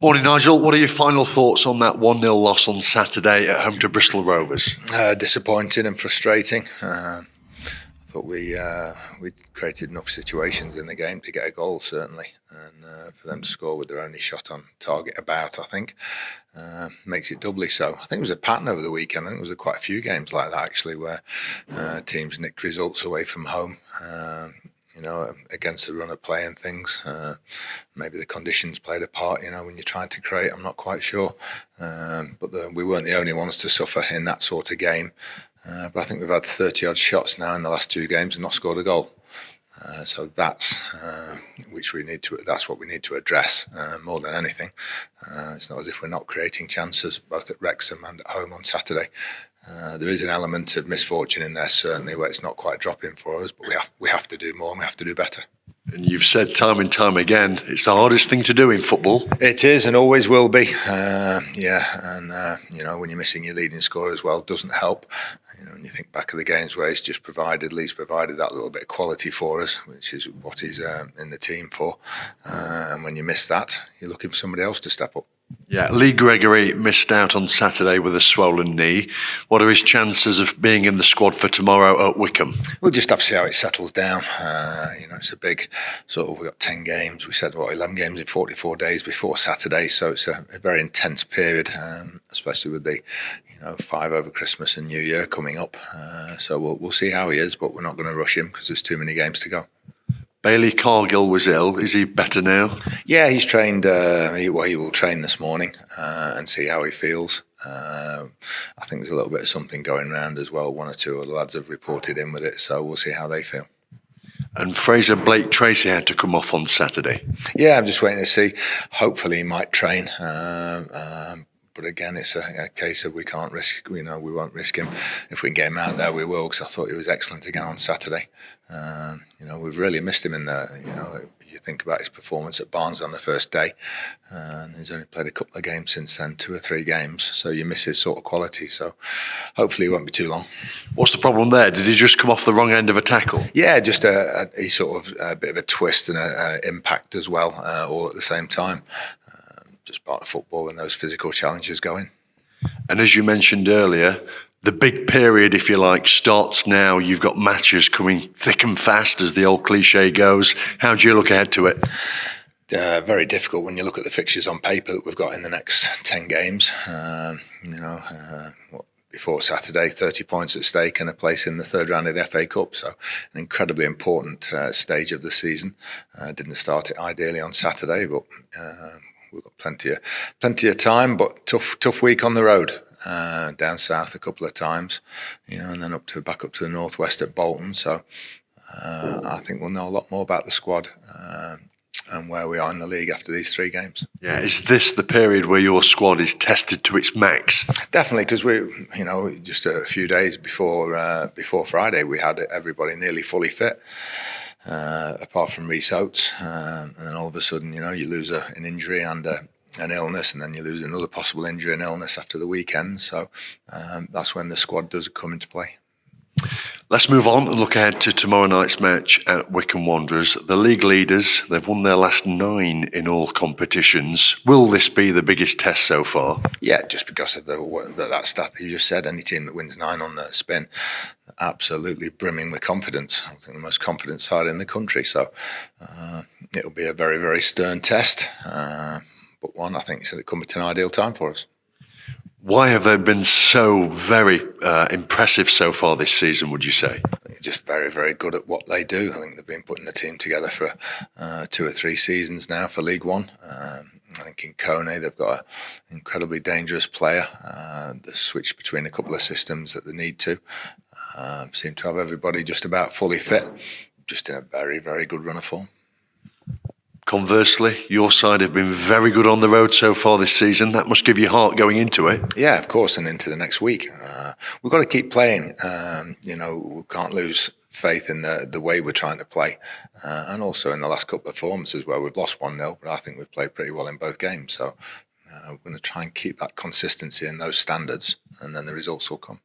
Morning, Nigel. What are your final thoughts on that 1-0 loss on Saturday at home to Bristol Rovers? Disappointing and frustrating. I thought we created enough situations in the game to get a goal, certainly, and for them to score with their only shot on target I think, makes it doubly so. I think it was a pattern over the weekend. I think there was quite a few games like that, actually, where teams nicked results away from home. Against the run of play and things. Maybe the conditions played a part, when you're trying to create. I'm not quite sure. But we weren't the only ones to suffer in that sort of game. But I think we've had 30-odd shots now in the last two games and not scored a goal. So that's what we need to address more than anything. It's not as if we're not creating chances, both at Wrexham and at home on Saturday. There is an element of misfortune in there, certainly, where it's not quite dropping for us, but we have to do more and we have to do better. And you've said time and time again, it's the hardest thing to do in football. It is and always will be. When you're missing your leading scorer as well, it doesn't help. When you think back of the games where he's just provided that little bit of quality for us, which is what he's in the team for. And when you miss that, you're looking for somebody else to step up. Yeah, Lee Gregory missed out on Saturday with a swollen knee. What are his chances of being in the squad for tomorrow at Wycombe? We'll just have to see how it settles down. It's a big we've got 10 games. We said 11 games in 44 days before Saturday, so it's a very intense period, especially with the 5 over Christmas and New Year coming up. So we'll see how he is, but we're not going to rush him because there's too many games to go. Bailey Cargill was ill. Is he better now? Yeah, he's trained. He will train this morning and see how he feels. I think there's a little bit of something going around as well. One or two of the lads have reported in with it, so we'll see how they feel. And Fraser Blake Tracy had to come off on Saturday. Yeah, I'm just waiting to see. Hopefully he might train. But again, it's a case of we can't risk. We won't risk him. If we can get him out there, we will. Because I thought he was excellent again on Saturday. We've really missed him in the. You think about his performance at Barnes on the first day, and he's only played a couple of games since then, 2 or 3 games. So you miss his sort of quality. So hopefully it won't be too long. What's the problem there? Did he just come off the wrong end of a tackle? Yeah, just a sort of a bit of a twist and an impact as well, all at the same time. Just part of football when those physical challenges go in. And as you mentioned earlier, the big period, if you like, starts now. You've got matches coming thick and fast, as the old cliche goes. How do you look ahead to it? Very difficult when you look at the fixtures on paper that we've got in the next 10 games. Before Saturday, 30 points at stake and a place in the third round of the FA Cup. So an incredibly important stage of the season. Didn't start it ideally on Saturday, but we've got plenty of time. But tough week on the road. Down south a couple of times, and then back up to the northwest at Bolton. So I think we'll know a lot more about the squad and where we are in the league after these 3 games. Yeah, is this the period where your squad is tested to its max? Definitely, because we, just a few days before Friday, we had everybody nearly fully fit. Apart from Rhys Oates, and then all of a sudden, you lose an injury and an illness, and then you lose another possible injury and illness after the weekend. So that's when the squad does come into play. Let's move on and look ahead to tomorrow night's match at Wycombe Wanderers. The league leaders, they've won their last 9 in all competitions. Will this be the biggest test so far? Yeah, just because of that stat that you just said, any team that wins 9 on the spin, absolutely brimming with confidence. I think the most confident side in the country. So it'll be a very, very stern test. But one, I think, it's come at an ideal time for us. Why have they been so very impressive so far this season, would you say? I think they're just very, very good at what they do. I think they've been putting the team together for 2 or 3 seasons now for League One. I think in Kone they've got an incredibly dangerous player. They switch between a couple of systems that they need to. Seem to have everybody just about fully fit. Just in a very, very good run of form. Conversely, your side have been very good on the road so far this season. That must give you heart going into it. Yeah, of course, and into the next week. We've got to keep playing. We can't lose faith in the way we're trying to play. And also in the last couple of performances where we've lost 1-0, but I think we've played pretty well in both games. So we're going to try and keep that consistency and those standards, and then the results will come.